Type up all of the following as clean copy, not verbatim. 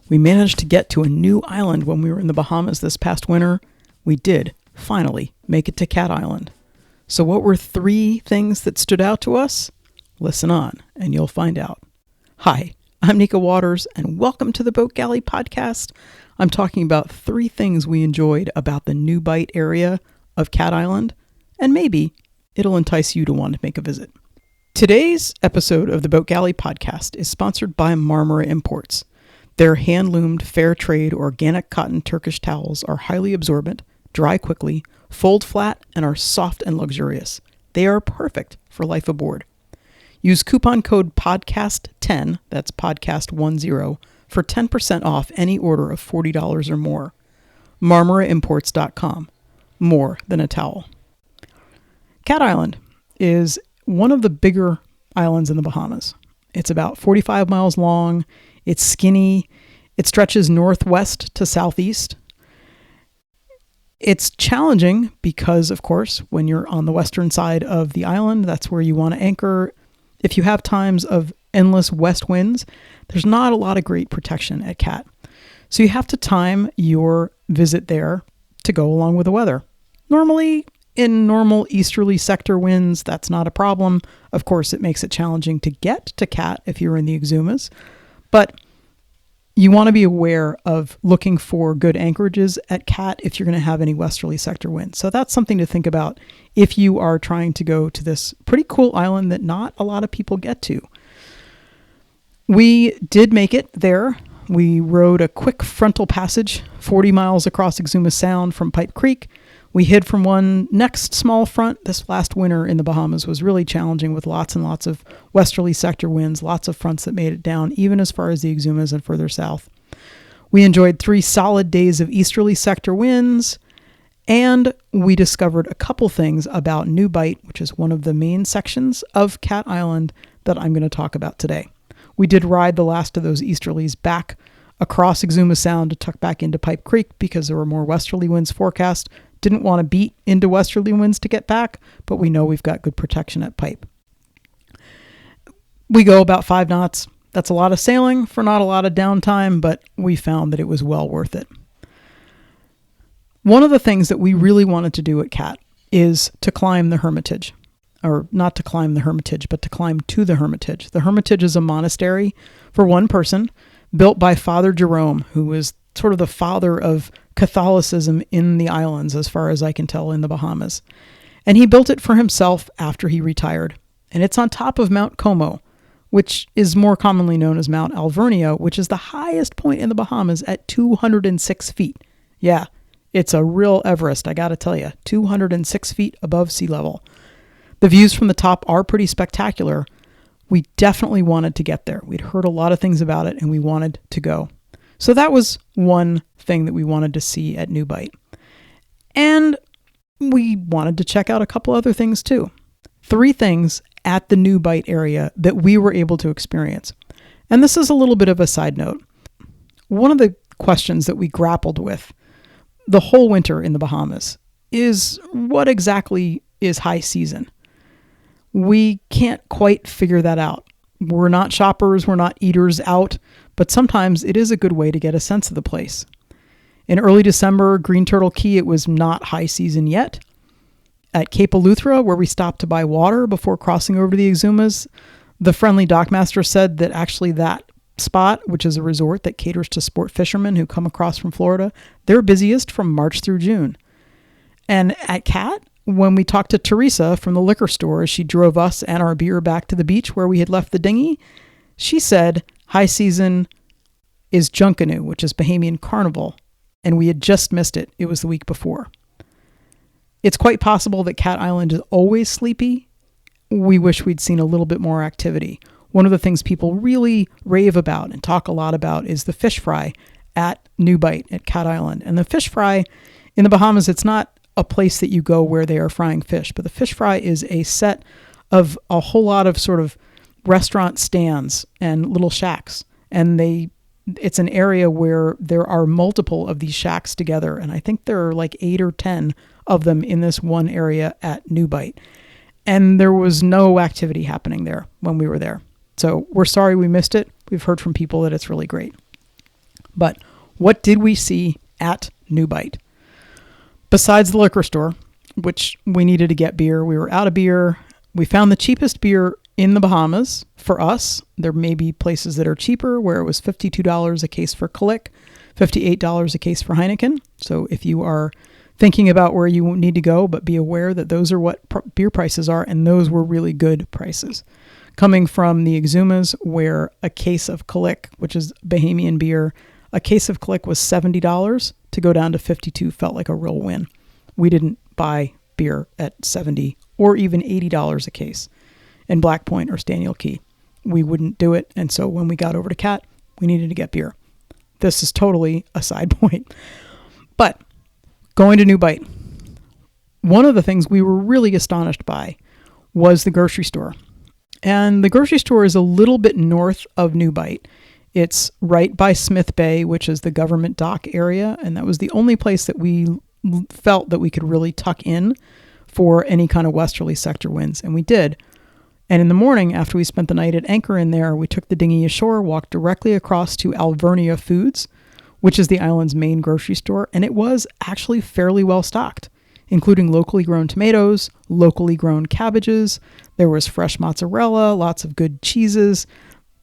We managed to get to a new island when we were in the Bahamas this past winter. We did, finally, make it to Cat Island. So what were 3 things that stood out to us? Listen on, and you'll find out. Hi, I'm Nika Waters, and welcome to the Boat Galley Podcast. I'm talking about 3 things we enjoyed about the New Bight area of Cat Island, and maybe it'll entice you to want to make a visit. Today's episode of the Boat Galley Podcast is sponsored by Marmara Imports. Their hand-loomed, fair trade, organic cotton Turkish towels are highly absorbent, dry quickly, fold flat, and are soft and luxurious. They are perfect for life aboard. Use coupon code PODCAST10, that's podcast10, for 10% off any order of $40 or more. MarmaraImports.com. More than a towel. Cat Island is one of the bigger islands in the Bahamas. It's about 45 miles long. It's skinny. It stretches northwest to southeast. It's challenging because, of course, when you're on the western side of the island, that's where you want to anchor. If you have times of endless west winds, there's not a lot of great protection at Cat. So you have to time your visit there to go along with the weather. Normally, in normal easterly sector winds, that's not a problem. Of course, it makes it challenging to get to Cat if you're in the Exumas. But you want to be aware of looking for good anchorages at Cat if you're going to have any westerly sector winds. So that's something to think about if you are trying to go to this pretty cool island that not a lot of people get to. We did make it there. We rode a quick frontal passage 40 miles across Exuma Sound from Pipe Creek. We hid from one next small front. This last winter in the Bahamas was really challenging with lots and lots of westerly sector winds, lots of fronts that made it down, even as far as the Exumas and further south. We enjoyed 3 solid days of easterly sector winds, and we discovered a couple things about New Bight, which is one of the main sections of Cat Island that I'm going to talk about today. We did ride the last of those easterlies back across Exuma Sound to tuck back into Pipe Creek because there were more westerly winds forecast. Didn't want to beat into westerly winds to get back, but we know we've got good protection at Pipe. We go about 5 knots. That's a lot of sailing for not a lot of downtime, but we found that it was well worth it. One of the things that we really wanted to do at Cat is to climb the Hermitage. Or not to climb the Hermitage, but to climb to the Hermitage. The Hermitage is a monastery for one person built by Father Jerome, who was sort of the father of Catholicism in the islands, as far as I can tell, in the Bahamas. And he built it for himself after he retired. And it's on top of Mount Como, which is more commonly known as Mount Alvernia, which is the highest point in the Bahamas at 206 feet. Yeah, it's a real Everest, I gotta tell you. 206 feet above sea level. The views from the top are pretty spectacular. We definitely wanted to get there. We'd heard a lot of things about it, and we wanted to go. So that was one thing that we wanted to see at New Bight. And we wanted to check out a couple other things too. 3 things at the New Bight area that we were able to experience. And this is a little bit of a side note. One of the questions that we grappled with the whole winter in the Bahamas is what exactly is high season? We can't quite figure that out. We're not shoppers, we're not eaters out, but sometimes it is a good way to get a sense of the place. In early December, Green Turtle Key, it was not high season yet. At Cape Eleuthera, where we stopped to buy water before crossing over to the Exumas, the friendly dockmaster said that actually that spot, which is a resort that caters to sport fishermen who come across from Florida, they're busiest from March through June. And at Cat, when we talked to Teresa from the liquor store as she drove us and our beer back to the beach where we had left the dinghy, she said high season is Junkanoo, which is Bahamian Carnival, and we had just missed it. It was the week before. It's quite possible that Cat Island is always sleepy. We wish we'd seen a little bit more activity. One of the things people really rave about and talk a lot about is the fish fry at New Bight at Cat Island. And the fish fry in the Bahamas, it's not a place that you go where they are frying fish, but the fish fry is a set of a whole lot of sort of restaurant stands and little shacks. And it's an area where there are multiple of these shacks together. And I think there are like 8 or 10 of them in this one area at New Bight. And there was no activity happening there when we were there. So we're sorry we missed it. We've heard from people that it's really great. But what did we see at New Bite? Besides the liquor store, which we needed to get beer, we were out of beer. We found the cheapest beer in the Bahamas for us. There may be places that are cheaper where it was $52 a case for Kalik, $58 a case for Heineken. So if you are thinking about where you need to go, but be aware that those are what beer prices are, and those were really good prices. Coming from the Exumas, where a case of Kalik, which is Bahamian beer, a case of Kalik was $70, to go down to $52 felt like a real win. We didn't buy beer at $70 or even $80 a case in Black Point or Staniel Key. We wouldn't do it, and so when we got over to Cat, we needed to get beer. This is totally a side point. But going to New Bite, one of the things we were really astonished by was the grocery store. And the grocery store is a little bit north of New Bite. It's right by Smith Bay, which is the government dock area, and that was the only place that we felt that we could really tuck in for any kind of westerly sector winds, and we did. And in the morning, after we spent the night at anchor in there, we took the dinghy ashore, walked directly across to Alvernia Foods, which is the island's main grocery store, and it was actually fairly well stocked, including locally grown tomatoes, locally grown cabbages. There was fresh mozzarella, lots of good cheeses.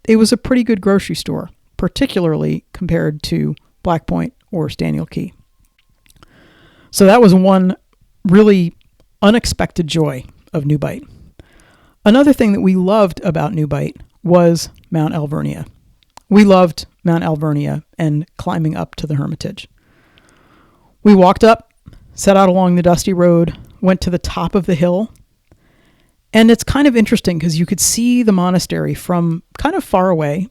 It was a pretty good grocery store, particularly compared to Black Point or Staniel Key. So that was one really unexpected joy of New Bite. Another thing that we loved about New Bite was Mount Alvernia. We loved Mount Alvernia and climbing up to the Hermitage. We walked up, set out along the dusty road, went to the top of the hill. And it's kind of interesting because you could see the monastery from kind of far away.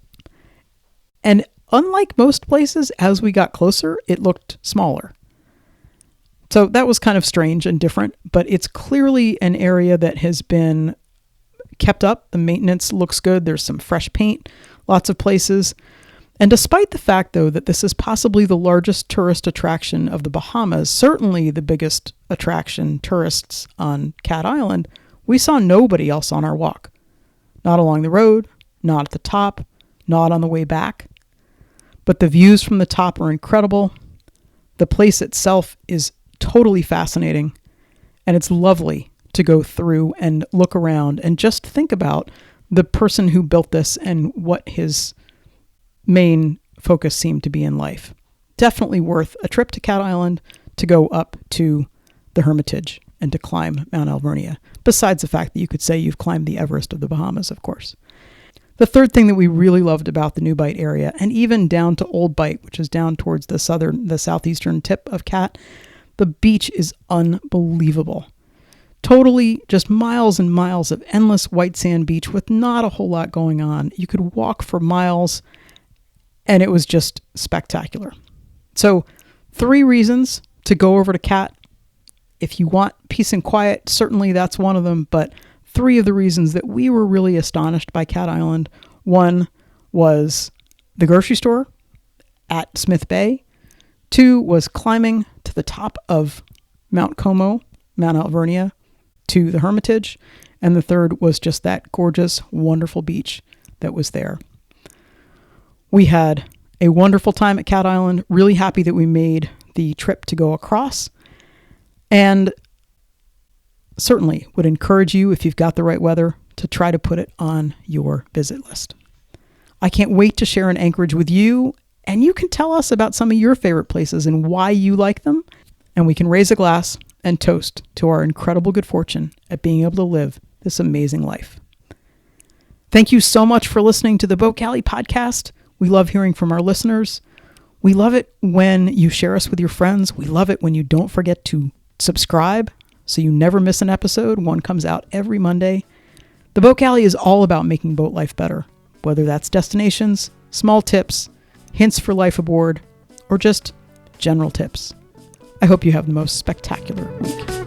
And unlike most places, as we got closer, it looked smaller. So that was kind of strange and different, but it's clearly an area that has been kept up. The maintenance looks good. There's some fresh paint, lots of places. And despite the fact, though, that this is possibly the largest tourist attraction of the Bahamas, certainly the biggest attraction tourists on Cat Island, we saw nobody else on our walk. Not along the road, not at the top, not on the way back. But the views from the top are incredible. The place itself is totally fascinating, and it's lovely to go through and look around and just think about the person who built this and what his main focus seemed to be in life. Definitely worth a trip to Cat Island to go up to the Hermitage and to climb Mount Alvernia, besides the fact that you could say you've climbed the Everest of the Bahamas, of course. The third thing that we really loved about the New Bite area, and even down to Old Bite, which is down towards the southeastern tip of Cat, the beach is unbelievable. Totally just miles and miles of endless white sand beach with not a whole lot going on. You could walk for miles, and it was just spectacular. So 3 reasons to go over to Cat. If you want peace and quiet, certainly that's one of them, but 3 of the reasons that we were really astonished by Cat Island. 1 was the grocery store at Smith Bay. 2 was climbing to the top of Mount Como, Mount Alvernia, to the Hermitage. And the 3rd was just that gorgeous, wonderful beach that was there. We had a wonderful time at Cat Island, really happy that we made the trip to go across. And certainly would encourage you, if you've got the right weather, to try to put it on your visit list. I can't wait to share an Anchorage with you, and you can tell us about some of your favorite places and why you like them, and we can raise a glass and toast to our incredible good fortune at being able to live this amazing life. Thank you so much for listening to the Boat Galley podcast. We love hearing from our listeners. We love it when you share us with your friends. We love it when you don't forget to subscribe so you never miss an episode. One comes out every Monday. The Boat Galley is all about making boat life better, whether that's destinations, small tips, hints for life aboard, or just general tips. I hope you have the most spectacular week.